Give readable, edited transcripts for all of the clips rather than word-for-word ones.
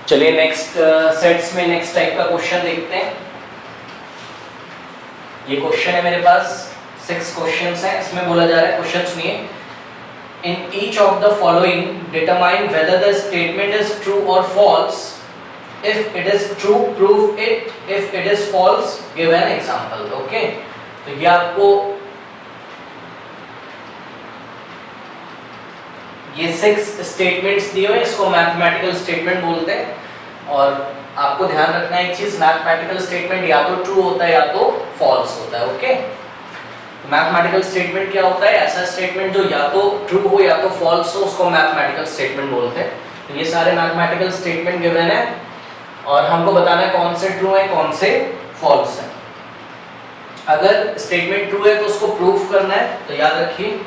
चलिए next sets में next type का क्वेश्चन देखते हैं। ये क्वेश्चन है मेरे पास 6 क्वेश्चंस हैं। इसमें बोला जा रहा है, क्वेश्चन सुनिए, in each of the following determine whether the statement is true और false. If it is true prove it, if it is false give an example. Okay, तो ये आपको ये 6 स्टेटमेंट्स दिए हुए, इसको मैथमेटिकल स्टेटमेंट बोलते हैं। और आपको ध्यान रखना है एक चीज, मैथमेटिकल स्टेटमेंट या तो ट्रू होता है या तो फॉल्स होता है। ओके, मैथमेटिकल स्टेटमेंट क्या होता है? ऐसा स्टेटमेंट जो या तो ट्रू हो या तो फॉल्स हो, उसको मैथमेटिकल स्टेटमेंट बोलते हैं। तो ये सारे मैथमेटिकल स्टेटमेंट गिवन है और हमको बताना है कौन से ट्रू है कौन से फॉल्स है। अगर स्टेटमेंट ट्रू है तो उसको प्रूफ करना है, तो याद रखिए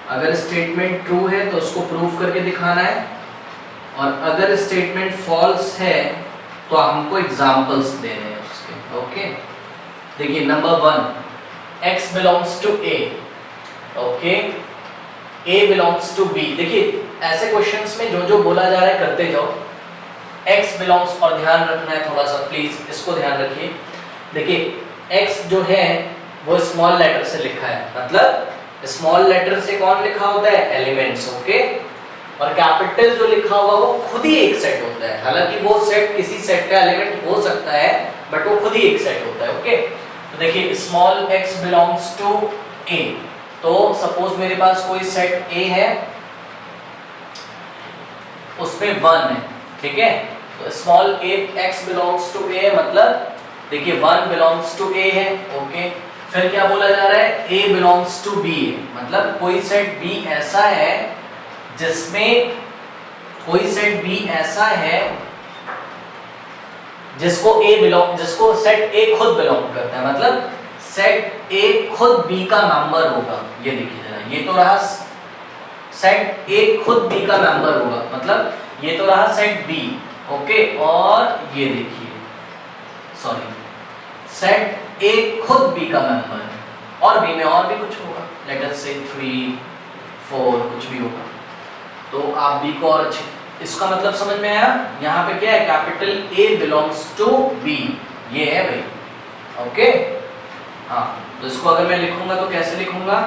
अगर स्टेटमेंट ट्रू है तो उसको प्रूफ करके दिखाना है, और अगर स्टेटमेंट फॉल्स है तो हमको एग्जांपल्स देने हैं उसके। ओके, देखिए number 1, x belongs to a। Okay, a belongs to b। देखिए ऐसे क्वेश्चंस में जो जो बोला जा रहा है करते जाओ। x बिलोंग्स, और ध्यान रखना है थोड़ा सा प्लीज, इसको ध्यान रखिए। देखिए x जो है वो स्मॉल लेटर से लिखा है, मतलब स्मॉल लेटर से कौन लिखा होता है? एलिमेंट्स। ओके, और कैपिटल जो लिखा हुआ वो खुद ही एक सेट होता है। हालांकि वो सेट किसी सेट का एलिमेंट हो सकता है, बट वो खुद ही एक सेट होता है। ओके, तो देखिए small x belongs to a। तो सपोज मेरे पास कोई सेट a है, उसमें 1 है, ठीक है। तो small x belongs to a मतलब देखिए 1 बिलोंग्स टू a है। ओके, फिर क्या बोला जा रहा है? a बिलोंग्स टू b, मतलब कोई सेट b ऐसा है जिसमें कोई सेट b ऐसा है जिसको जिसको सेट a खुद बिलोंग करता है, मतलब सेट a खुद b का मेंबर होगा। ये देखिए जरा, ये तो रहा सेट a खुद b का मेंबर होगा, मतलब ये तो रहा सेट b। ओके, और ये देखिए सॉरी, सेट a खुद b का मेंबर है, और b में और भी कुछ होगा, लेट अस से 3 4 कुछ भी होगा। तो आप b को और अच्छे, इसका मतलब समझ में आया? यहाँ पे क्या है? Capital A belongs to B, ये है भाई। ओके, हाँ, तो इसको अगर मैं लिखूंगा तो कैसे लिखूंगा?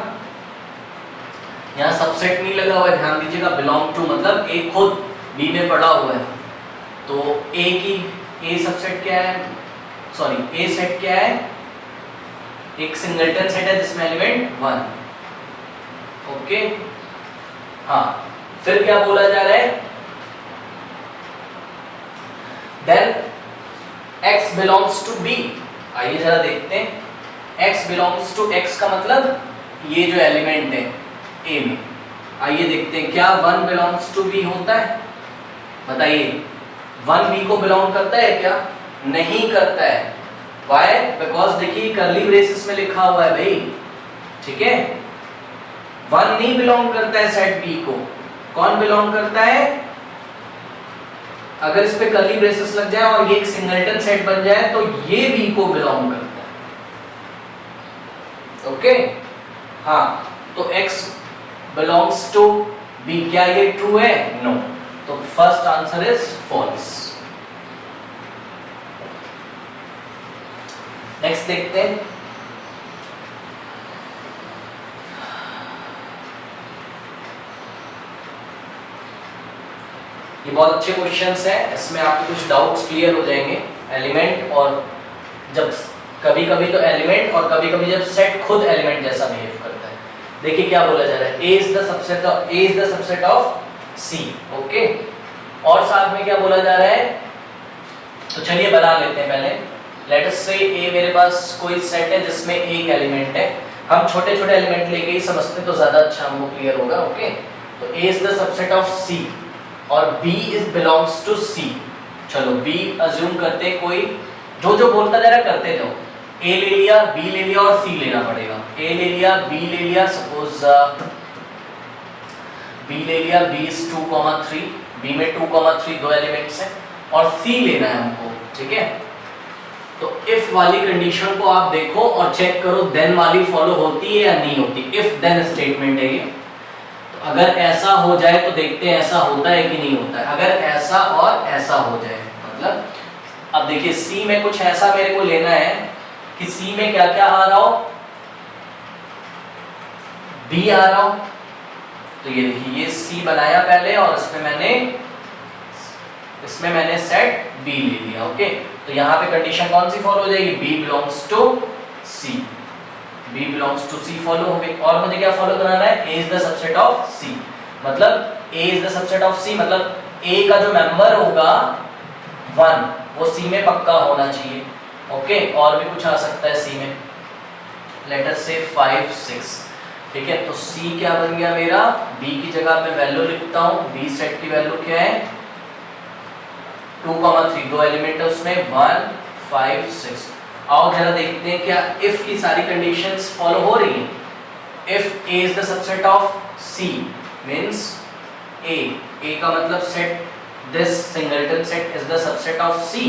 यहाँ सबसेट नहीं लगा हुआ है, ध्यान दीजिएगा। बिलोंग टू मतलब A खुद B में पड़ा हुआ है, तो A की A सबसेट क्या है? सॉरी, A सेट क्या है? एक सिंगलटन सेट है जिसमें एलिमेंट 1। ओके, हाँ, फिर क्या बोला जा रहा है? Then x belongs to b। आइए जरा देखते हैं, x belongs to x का मतलब ये जो एलिमेंट है a में। आइए देखते हैं क्या 1 belongs to b होता है? बताइए, 1 b को बिलोंग करता है क्या? नहीं करता है। Why? Because देखिए कर्ली ब्रेसेस में लिखा हुआ है भाई, ठीक है। 1 नहीं बिलोंग करता है सेट b को, कौन बिलोंग करता है? अगर इस पे कर्ली ब्रेसेस लग जाए और ये एक सिंगलटन सेट बन जाए तो ये b को बिलोंग करता है। ओके, हाँ, तो x बिलोंग्स टू b, क्या ये ट्रू है? नो, तो first answer is false. Next देखते हैं, ये बहुत अच्छे क्वेश्चंस हैं, इसमें आपके कुछ डाउट्स क्लियर हो जाएंगे। एलिमेंट, और जब कभी कभी तो एलिमेंट, और कभी कभी जब सेट खुद एलिमेंट जैसा बिहेव करता है। देखिए क्या बोला जा रहा है? A is the subset of C। Okay, और साथ में क्या बोला जा रहा है? तो चलिए बना लेते हैं पहले। लेट अस से A मेरे पास कोई सेट है जिसमें एक एलिमेंट है। हम छोटे छोटे एलिमेंट लेके ही समझते तो ज्यादा अच्छा हमको क्लियर होगा। ओके, तो A is the subset of C और B is belongs to C। चलो B अज्यूम करते, कोई जो जो बोलता जा रहा है करते जाओ। A ले लिया, B ले लिया और C लेना पड़ेगा। A ले लिया, B ले लिया, सपोज B ले लिया, B इज 2,3, B में 2,3 दो एलिमेंट्स हैं, और C लेना है हमको, ठीक है। तो इफ वाली कंडीशन को आप देखो और चेक करो देन वाली फॉलो होती है या नहीं होती। इफ देन स्टेटमेंट है ये। अगर ऐसा हो जाए तो देखते हैं ऐसा होता है कि नहीं होता है। अगर ऐसा और ऐसा हो जाए अब देखिए सी में कुछ ऐसा मेरे को लेना है कि सी में क्या क्या आ रहा हो, बी आ रहा हो। तो ये देखिए ये सी बनाया पहले और इसमें मैंने सेट बी ले लिया। ओके, तो यहाँ पे कंडीशन कौन सी फॉलो हो जाएगी, B belongs to C, B belongs to C follow हो गई। और मुझे क्या फॉलो कराना है, A is the subset of C, मतलब A is the subset of C, मतलब ए का जो मेंबर होगा 1 वो सी में पक्का होना चाहिए। ओके, और भी कुछ आ सकता है सी में, लेट अस से 5 6। ठीक है, तो सी क्या बन गया मेरा, बी की जगह पे वैल्यू लिखता हूँ, बी सेट की वैल्यू क्या है 2, 3, दो एलिमेंट है उसमें 1 5 6। आओ जरा देखते हैं क्या इफ की सारी कंडीशंस फॉलो हो रही हैं। If A is the subset of C means A का मतलब set, this singleton set is the subset of C,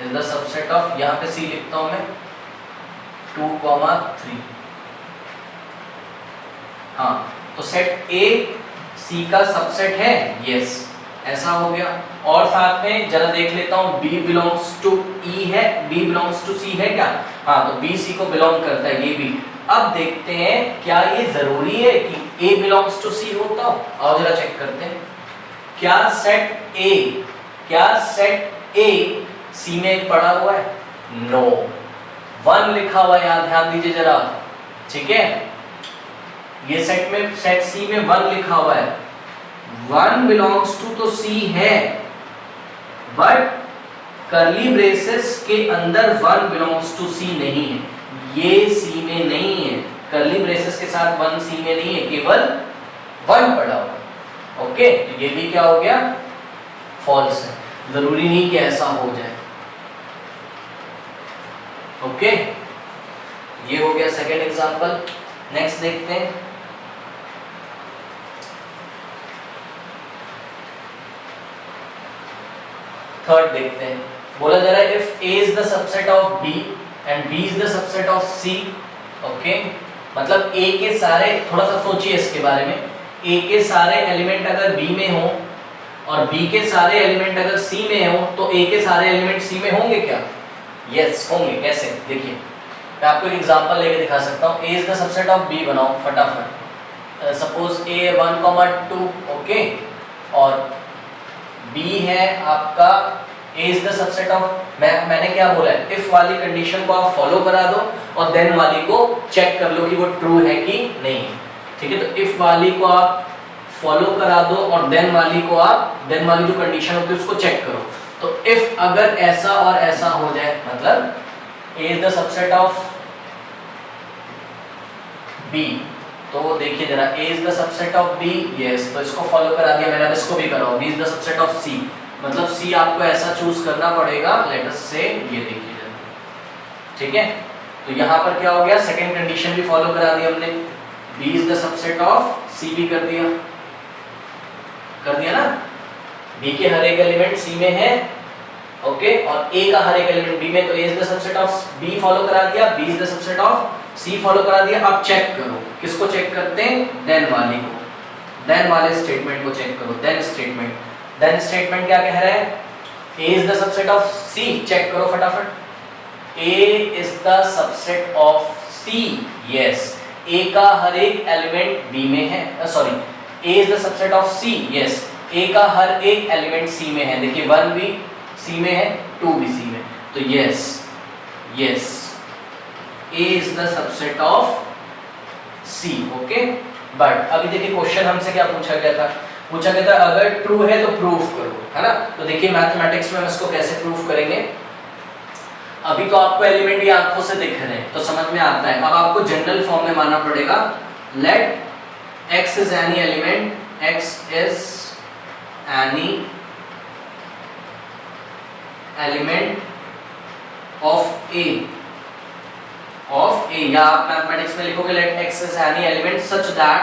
is the subset of, यहाँ पे सी लिखता हूँ मैं 2, 3। हाँ, तो सेट ए सी का सबसेट है, यस ऐसा हो गया। और साथ में जरा देख लेता हूँ B बिलोंग्स टू E है, B बिलोंग्स टू C है क्या, हाँ तो B C को बिलोंग करता है, ये भी। अब देखते हैं क्या ये जरूरी है कि A बिलोंग्स टू C होता हो, और जरा चेक करते हैं क्या सेट A C में पड़ा हुआ है, नो 1 लिखा हुआ है, यहाँ ध्यान दीजिए जरा। ठीक है, ये सेट C में 1 लिखा हुआ है, 1 बिलोंग्स टू तो C है, बट करली ब्रेसेस के अंदर 1 बिलोंग्स टू C नहीं है, ये C में नहीं है, करली ब्रेसेस के साथ 1 C में नहीं है, केवल 1 पड़ा हुआ। ओके, तो ये भी क्या हो गया, फॉल्स है, जरूरी नहीं कि ऐसा हो जाए। ओके, ये हो गया सेकेंड एग्जांपल। नेक्स्ट देखते हैं, थर्ड देखते हैं। बोला जा रहा है if A is the subset of B and B is the subset of C। Okay, मतलब A के सारे, थोड़ा सा सोचिए इसके बारे में, A के सारे एलिमेंट अगर B में हो और B के सारे एलिमेंट अगर C में हो तो A के सारे एलिमेंट C में होंगे क्या, यस होंगे। कैसे, देखिए मैं आपको एक एग्जांपल लेके दिखा सकता हूँ। A is the subset of B बनाओ फटाफट, सपोज A 1, 2। ओके, और B है आपका A is the subset of, मैंने क्या बोला है, इफ वाली कंडीशन को आप फॉलो करा दो और देन वाली को चेक कर लो कि वो ट्रू है कि नहीं। ठीक है, तो इफ वाली को आप फॉलो करा दो और देन वाली जो कंडीशन होती है उसको चेक करो। तो इफ अगर ऐसा और ऐसा हो जाए, मतलब A is the subset of B, तो देखिए जरा A is the subset of B, yes, तो इसको फॉलो करा दिया मैंने, अब इसको भी कराओ, B is the subset of C, मतलब C आपको ऐसा चूज करना पड़ेगा, लेट अस से ये देखिए जरा। ठीक है, तो यहाँ पर क्या हो गया, सेकंड कंडीशन भी फॉलो करा दी हमने, B is the subset of C भी कर दिया ना, B के हर एक एलिमेंट C में है। ओके, और A का हर एक एलिमेंट B में, तो A is the subset of B follow करा दिया, B is the subset of C follow करा दिया। अब चेक करो, किसको चेक करते हैं, देन वाली को, देन वाले स्टेटमेंट को चेक करो, देन स्टेटमेंट क्या कह रहा है, A is the subset of C, check करो फटाफट, A is the subset of C, yes, A का हर एक एलिमेंट B में है, sorry A is the subset of C, yes, A का हर एक एलिमेंट C में है, देखिए 1 भी C में है, 2 भी C में, तो yes A is the subset of C। Okay, but अभी देखिए क्वेश्चन हमसे क्या पूछा गया था, अगर ट्रू है तो प्रूफ करो, है ना। तो देखिए मैथमेटिक्स में हम इसको कैसे प्रूफ करेंगे, अभी तो आपको एलिमेंट ये आंखों से दिख रहे हैं तो समझ में आता है, अब आपको जनरल फॉर्म में मानना पड़ेगा, late X is any element, X is any element of A, या आप मैथमेटिक्स में लिखोगे late X is any element such that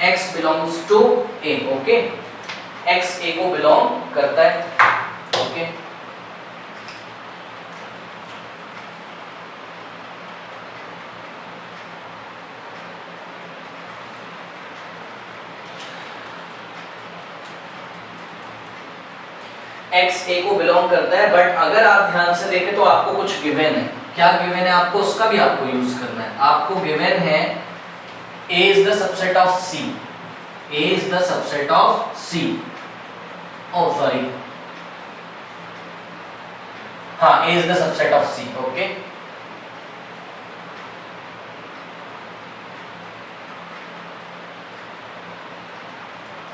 X belongs to A। Okay, X A को बिलोंग करता है। ओके, x a को बिलोंग करता है, बट अगर आप ध्यान से देखें तो आपको कुछ गिवन है। क्या गिवन है आपको, उसका भी आपको यूज करना है। आपको गिवन है a is the subset of c, a is the subset of c, oh sorry, हाँ a is the subset of c, okay।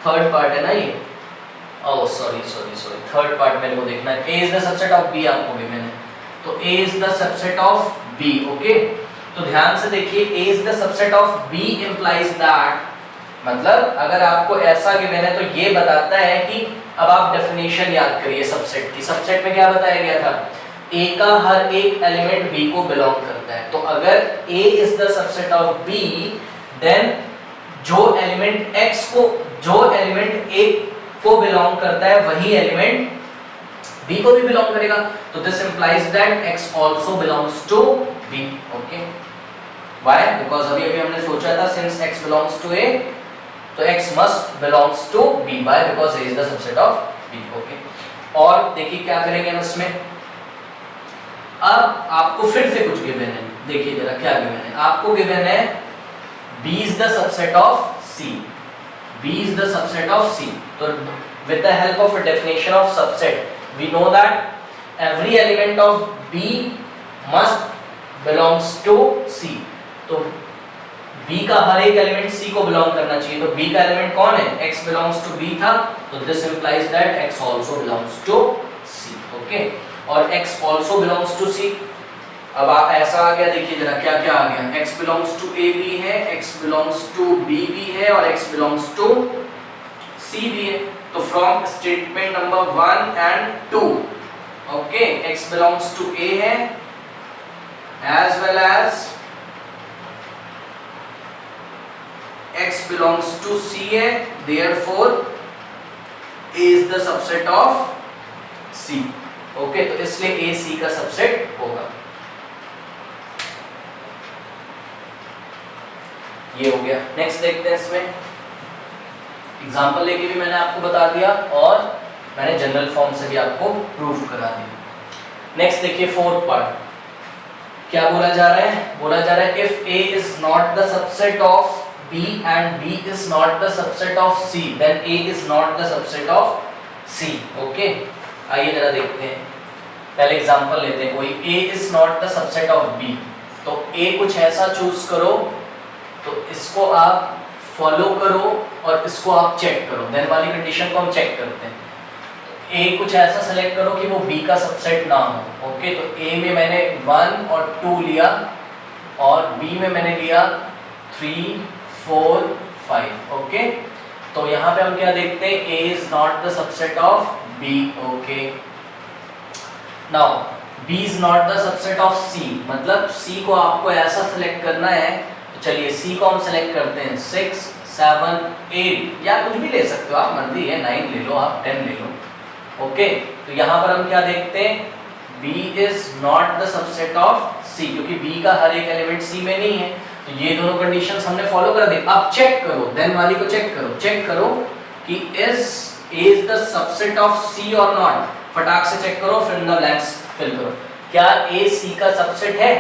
Third part है ना ये, oh sorry sorry sorry, third part मेरे को देखना है। a is the subset of b आपको given है, तो a is the subset of b, okay. तो ध्यान से देखिए, a is the subset of b implies that, मतलब अगर आपको ऐसा गिवन है तो ये बताता है कि, अब आप डेफिनेशन याद करिए सबसेट की। सबसेट में क्या बताया गया था, a का हर एक एलिमेंट b को बिलोंग करता है। तो अगर a is the subset of b, then जो एलिमेंट x को, जो एलिमेंट a को बिलोंग करता है वही एलिमेंट b को भी बिलोंग करेगा। तो this implies that x also belongs to b, okay. Why, because अभी अभी हमने सोचा था since x belongs to a, तो x must belongs to b, why, because a is the subset of b, okay. और देखिए क्या करेंगे हम इसमें, अब आपको फिर से कुछ गिवन है, देखिए जरा क्या गिवन है। आपको गिवन है b is the subset of c, b is the subset of c। तो with the help of a definition of subset we know that every element of b must belongs to c। तो b का हर एक element c को belong करना चाहिए। तो b का एलिमेंट कौन है, x belongs to b था, तो this implies that x also belongs to c, okay. और x also belongs to c, अब आप ऐसा आ गया, देखिए जरा क्या क्या आ गया, x belongs to a भी है, x belongs to b भी है, और x belongs to c भी है। तो from statement number 1 and 2, okay, x belongs to a है as well as x belongs to c है, therefore a is the subset of c, okay. तो इसलिए a c का सबसेट होगा। ये हो गया। नेक्स्ट देखते हैं, इसमें एग्जांपल लेके भी मैंने आपको बता दिया और मैंने जनरल फॉर्म से भी आपको प्रूफ करा दिया। नेक्स्ट देखिए फोर्थ पार्ट, क्या बोला जा रहा है, बोला जा रहा है if a is not the subset of b and b is not the subset of c then a is not the subset of c, okay. आइए जरा देखते हैं, पहले एग्जांपल लेते हैं कोई, a is not the subset of b। तो a कुछ ऐसा चूज करो, तो इसको आप फॉलो करो और इसको आप चेक करो, देन वाली कंडीशन को हम चेक करते हैं। a कुछ ऐसा सेलेक्ट करो कि वो b का सबसेट ना हो, ओके। तो a में मैंने 1 और 2 लिया और b में मैंने लिया 3 4 5, ओके। तो यहाँ पे हम क्या देखते हैं, a is not the subset of b, okay. Now b is not the subset of c, मतलब c को आपको ऐसा सेलेक्ट करना है। चलिए c को हम सेलेक्ट करते हैं 6 7 8 या कुछ भी ले सकते हो आप, मर्जी है, 9 ले लो आप, 10 ले लो, ओके। तो यहाँ पर हम क्या देखते हैं, b is not the subset of c, क्योंकि b का हर एक एलिमेंट c में नहीं है। तो ये दोनों कंडीशंस हमने फॉलो कर दी। अब चेक करो, देन वाली को चेक करो, चेक करो कि is a is the subset of c or not। फटाक से चेक करो, फिर इन द ब्लैंक्स फिल करो, क्या a c का सबसेट है?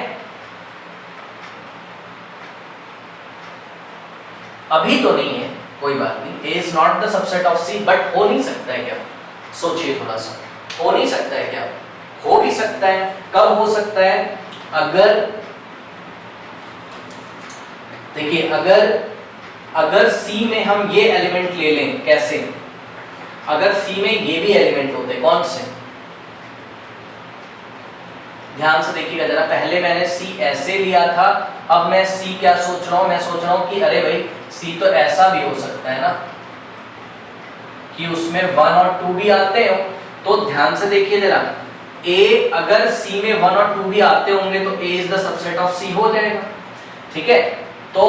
अभी तो नहीं है, कोई बात नहीं, a is not the subset of c, but हो नहीं सकता है क्या? सोचिए थोड़ा सा, हो नहीं सकता है क्या? हो भी सकता है। कब हो सकता है? अगर देखिए, अगर c में हम ये एलिमेंट ले लें, कैसे? अगर c में ये भी एलिमेंट होते, कौन से? ध्यान से देखिएगा जरा, पहले मैंने c ऐसे लिया था, अब मैं c क्या सोच रहा हूं, मैं सोच रहा हूं कि अरे भाई c तो ऐसा भी हो सकता है ना, कि उसमें 1 और 2 भी आते हो। तो ध्यान से देखिए जरा, a अगर c में 1 और 2 भी आते होंगे तो a is the subset of c हो जाएगा, ठीक है। तो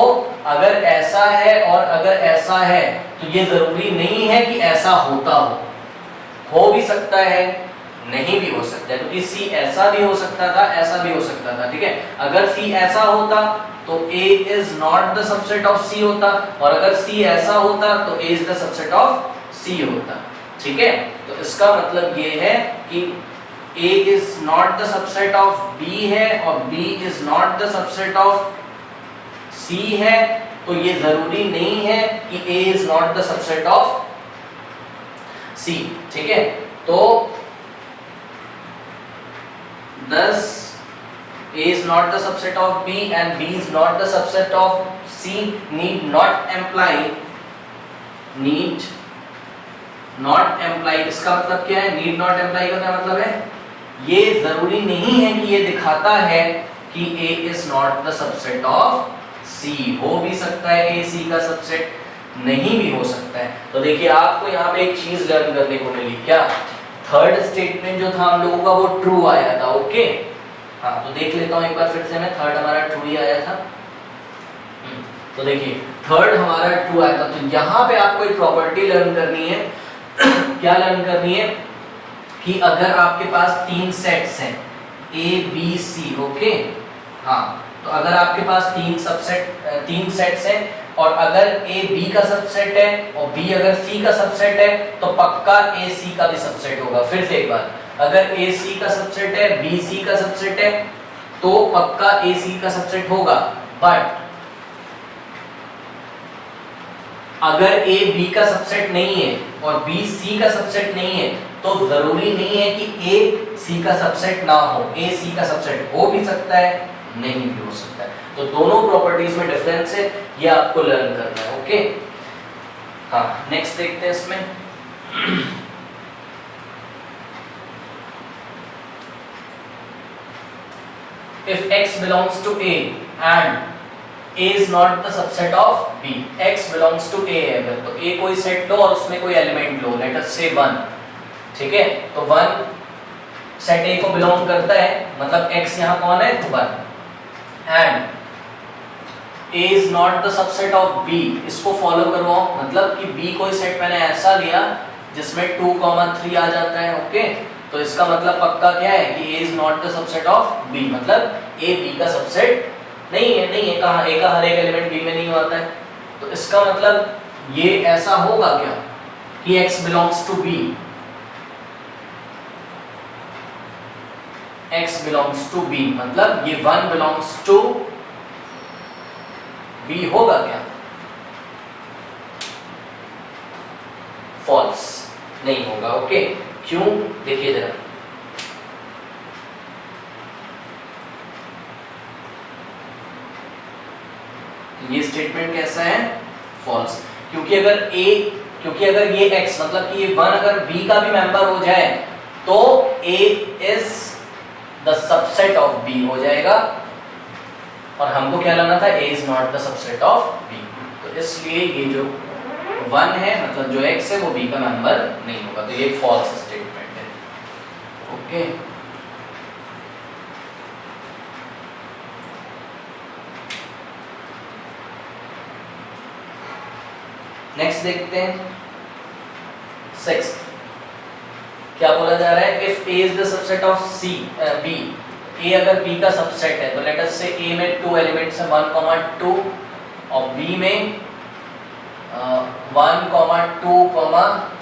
अगर ऐसा है और अगर ऐसा है, तो ये जरूरी नहीं है कि ऐसा होता हो भी सकता है, नहीं भी हो सकता है, क्योंकि c ऐसा भी हो सकता था, ऐसा भी हो सकता था, ठीक है। अगर c ऐसा होता तो a is not the subset of c होता, और अगर c ऐसा होता तो a is the subset of c होता। ठीक है, तो इसका मतलब ये है कि A is not the subset of B है और B is not the subset of C है, तो ये जरूरी नहीं है कि A is not the subset of C। ठीक है, तो thus A is not the subset of B and B is not the subset of C need not imply इसका मतलब क्या है? need not imply का क्या मतलब है? ये जरूरी नहीं है कि ये दिखाता है कि A is not the subset of C। हो भी सकता है A C का सबसेट, नहीं भी हो सकता है। तो देखिए आपको यहाँ पे एक चीज लर्न करने को मिली, क्या? थर्ड स्टेटमेंट जो था हम लोगों का वो ट्रू आया था। ओके, हाँ तो देख लेता हूँ एक बार फिर से मैं, थर्ड हमारा ट्रू ही आया था। तो देखिए थर्ड हमारा ट्रू आया था, तो यहाँ पे आपको एक प्रॉपर्टी लर्न करनी है। क्या लर्न करनी है? कि अगर आपके पास तीन सेट्स हैं A B C, ओके, हाँ, तो अगर आपके पास तीन सेट्स हैं और अगर A B का सबसेट है और B अगर C का सबसेट है तो पक्का A C का भी सबसेट होगा। फिर से एक बार, अगर A C का सबसेट है, B C का सबसेट है तो पक्का A C का सबसेट होगा। बट अगर A B का सबसेट नहीं है और B C का सबसेट नहीं है तो जरूरी नहीं है कि A C का सबसेट ना हो। A C का सबसेट हो भी सकता है, नहीं भी हो सकता है। तो दोनों प्रॉपर्टीज में डिफरेंस है, ये आपको लर्न करना है। ओके, हाँ नेक्स्ट देखते हैं इसमें। If X belongs to A and A is not the subset of B, X belongs to A है अगर, तो A कोई सेट लो और उसमें कोई एलिमेंट लो, लेट अस से 1, ठीक है, तो 1 सेट A को बिलोंग करता है, मतलब X यहाँ कौन है? 1, and A is not the subset of B, इसको फॉलो करवाओ, मतलब कि B कोई सेट मैंने ऐसा लिया जिसमें 2, 3 आ जाता है। ओके, तो इसका मतलब पक्का क्या है कि A is not the subset of B, मतलब A B का सबसेट नहीं है कहाँ? A का हर एक एलिमेंट B में नहीं होता है, तो इसका मतलब ये ऐसा होगा क्या कि X belongs to B, X belongs to B, मतलब ये 1 belongs to B होगा क्या? फॉल्स, नहीं होगा। ओके, क्यों? देखिए जरा, ये स्टेटमेंट कैसा है? फॉल्स, क्योंकि अगर ये X मतलब कि ये 1 अगर B का भी मेंबर हो जाए तो A is the subset of B हो जाएगा, और हमको क्या लाना था? A is not the subset of B, तो इसलिए ये जो 1 है मतलब जो X है वो B का मेंबर नहीं होगा, तो ये फॉल्स स्टेटमेंट है। ओके, नेक्स्ट देखते हैं 6, क्या बोला जा रहा है? If A is the subset of B, A अगर B का सबसेट है तो लेट अस से A में 2 एलिमेंट्स हैं 1, 2 और B में 1, 2,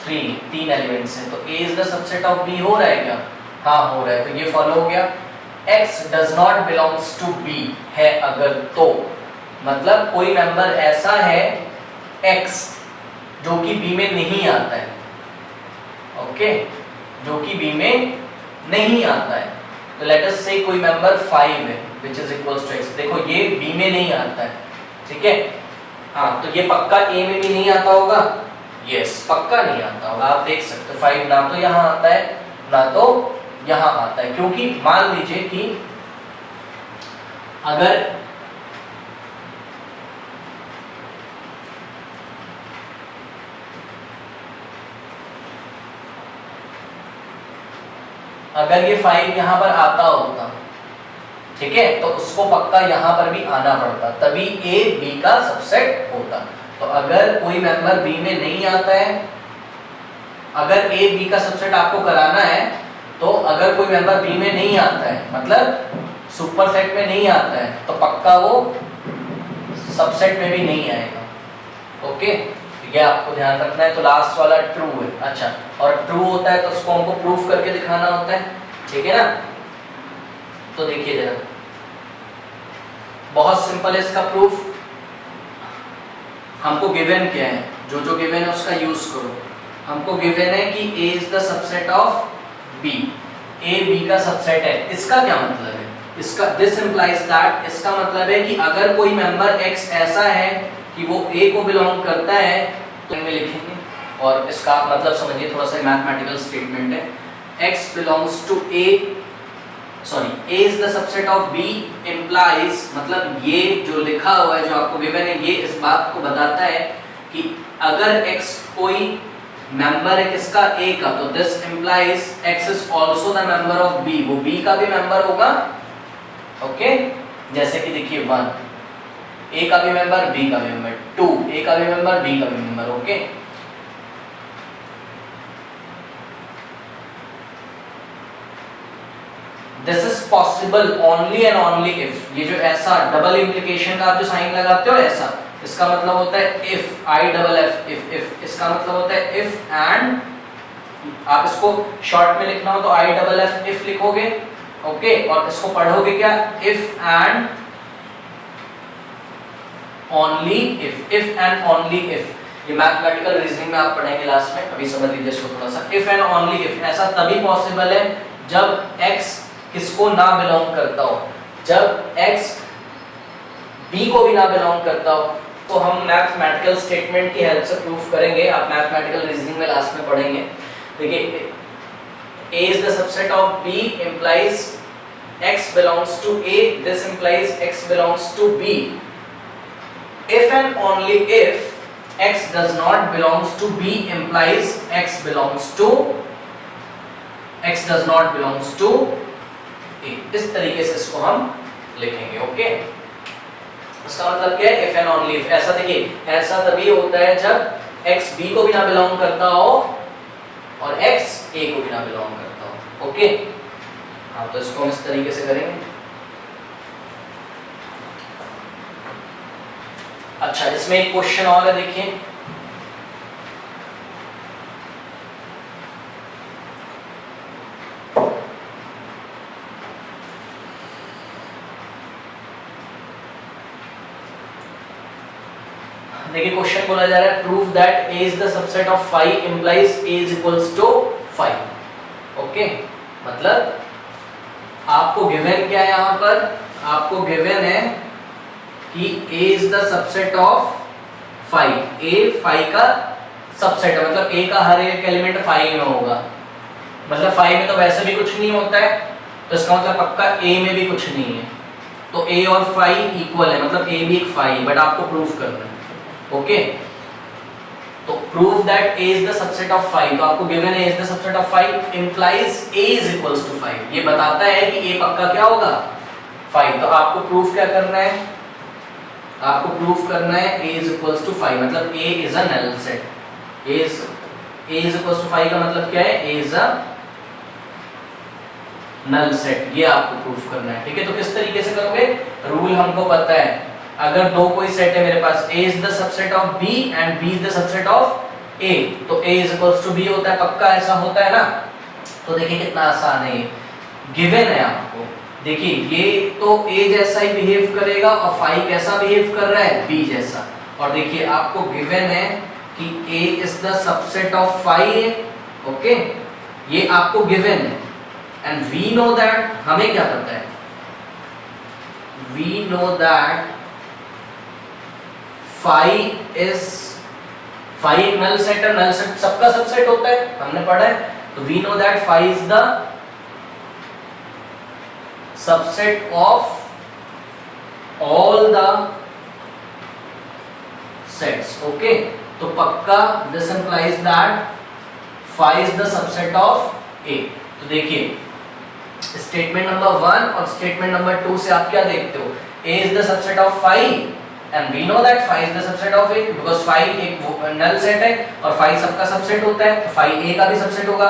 3 तीन एलिमेंट्स हैं, तो A is the subset of B हो रहा है क्या? हाँ हो रहा है, तो ये फॉलो हो गया। X does not belongs to B है अगर, तो मतलब कोई मेंबर ऐसा है X जो कि B में नहीं आता है। ओके, जो कि B में नहीं आता है, तो लेट अस से कोई मेंबर 5 है which is equals to X, देखो ये B में नहीं आता है, ठीक है, हाँ तो ये पक्का A में भी नहीं आता होगा, यस पक्का नहीं आता होगा। आप देख सकते हो 5 ना तो यहाँ आता है ना तो यहाँ आता है, क्योंकि मान लीजिए कि अगर ये 5 यहाँ पर आता होता, ठीक है, तो उसको पक्का यहाँ पर भी आना पड़ता, तभी A B का सबसेट होता। तो अगर कोई मेंबर B में नहीं आता है, अगर A B का सबसेट आपको कराना है, तो अगर कोई मेंबर B में नहीं आता है मतलब सुपर सेट में नहीं आता है, तो पक्का वो सबसेट में भी नहीं आएगा। ओके, ये आपको ध्यान रखना है। तो लास्ट वाला ट्रू है। अच्छा, और ट्रू होता है तो उसको हमको प्रूफ करके दिखाना होता है, ठीक है ना। तो देखिए जरा, बहुत सिंपल है इसका प्रूफ। हमको गिवन क्या है, जो जो गिवन है उसका यूज करो। हमको गिवन है कि A is the subset of B, A B का सबसेट है। इसका क्या मतलब है, इसका दिस इंप्लाइज दैट, इसका मतलब है कि अगर कोई मेंबर X ऐसा है कि वो A को बिलोंग करता है तो में लिखेंगे। और इसका मतलब समझिए, थोड़ा सा मैथमेटिकल स्टेटमेंट है। X belongs to A, sorry A is the subset of B implies, मतलब ये जो लिखा हुआ है, जो आपको गिवन है, ये इस बात को बताता है कि अगर X कोई मेंबर है किसका, A का, तो this implies X is also the member of B, वो B का भी मेंबर होगा। ओके, जैसे कि देखिए 1 A का भी मेंबर, B का भी मेंबर, 2 A का भी मेंबर, B का भी member. Okay, this is possible only and only if, ये जो ऐसा डबल इंप्लीकेशन का आप जो साइन लगाते हो ऐसा, इसका मतलब होता है if, I double F, if, इसका मतलब होता है इफ एंड, आप इसको शॉर्ट में लिखना हो तो आई डबल एफ इफ लिखोगे। ओके, और इसको पढ़ोगे क्या, if and only if and only if. ये मैथमेटिकल रीजनिंग में आप पढ़ेंगे लास्ट में, अभी समझ लीजिए इसको थोड़ा सा। इफ एंड ओनली इफ ऐसा तभी पॉसिबल है जब x किसको ना बिलोंग करता हो, जब x b को भी ना बिलोंग करता हो। तो हम मैथमेटिकल स्टेटमेंट की हेल्प से प्रूफ करेंगे, आप मैथमेटिकल रीजनिंग में लास्ट में पढ़ेंगे। देखिए, A is the subset of B implies X belongs to A, this implies X belongs to B. If and only if X does not belongs to B implies X belongs to X does not belongs to A. इस तरीके से इसको हम लिखेंगे। Okay, इसका मतलब क्या है, if and only if। ऐसा देखिए, ऐसा तभी होता है जब X B को भी ना बिलोंग करता हो और X A को भी ना बिलोंग करता हो। ओके, हाँ, तो इसको हम इस तरीके से करेंगे। अच्छा, इसमें एक क्वेश्चन और है, देखिए। देखिए, क्वेश्चन बोला जा रहा है, prove that A is the subset of 5 implies A is equals to 5। Okay, मतलब आपको गिवन क्या है, यहाँ पर आपको गिवन है कि A is the subset of 5, A 5 का सबसेट है, मतलब A का हर एक एलिमेंट 5 में होगा। मतलब 5 में तो वैसे भी कुछ नहीं होता है, तो इसका मतलब पक्का A में भी कुछ नहीं है। तो A और 5 इक्वल है, मतलब A भी एक 5, बट आपको प्रूफ करना है। ओके, तो prove that A is the subset of 5, तो आपको गिवन है A is the subset of 5 implies A is equals to 5, ये बताता है कि A पक्का क्या होगा, 5। तो आपको प्रूफ क्या करना है, आपको प्रूफ करना है A is equals to 5, मतलब A is a null set। A is equals to 5 का मतलब क्या है, A is a null set, ये आपको प्रूफ करना है। ठीक है, तो किस तरीके से करोगे, रूल हमको पता है, अगर दो कोई सेट है मेरे पास, A is the subset of B and B is the subset of A, तो A is equals to B होता है, पक्का ऐसा होता है ना। तो देखिए कितना आसान है, ये गिवन है आपको। देखिए, ये तो A जैसा ही बिहेव करेगा और 5 कैसा बिहेव कर रहा है, B जैसा। और देखिए, आपको गिवन है कि A is the subset of 5, okay, ये आपको गिवन है। एंड we know that, हमें क्या पता है, we know that 5 null set है, नल सेट सबका सबसेट होता है, हमने पढ़ा है। तो we know that 5 is the subset of all the sets। Okay, तो पक्का this implies that 5 is the subset of A। तो देखिए, स्टेटमेंट नंबर 1 और स्टेटमेंट नंबर 2 से आप क्या देखते हो, A is the subset of 5 and we know that 5 is the subset of A because 5 एक नल सेट है और 5 सबका सबसेट होता है, तो 5 A का भी सबसेट होगा।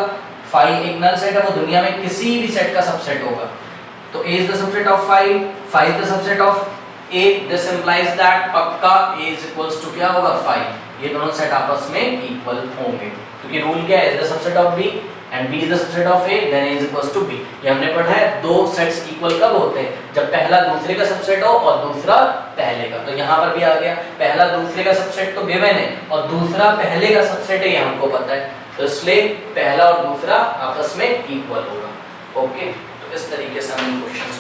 5 एक नल सेट है, वो दुनिया में किसी भी सेट का सबसेट होगा। तो A is the subset of 5, 5 is the subset of A, this implies that पक्का A is equals to क्या होगा, 5। ये दोनों सेट आपस में इक्वल होंगे, क्योंकि रूल क्या है, is the subset of B and B is the subset of A, then A is equals to B. ये हमने पढ़ा है, दो सेट्स इक्वल कब होते हैं, जब पहला दूसरे का सबसेट हो और दूसरा पहले का। तो यहाँ पर भी आ गया, पहला दूसरे का सबसेट तो गिवन है और दूसरा पहले का सबसेट है, ये हमको पता है, तो इसलिए पहला और दूसरा आपस में इक्वल होगा। ओके, तो इस तरीके से हम इन क्वेश्चंस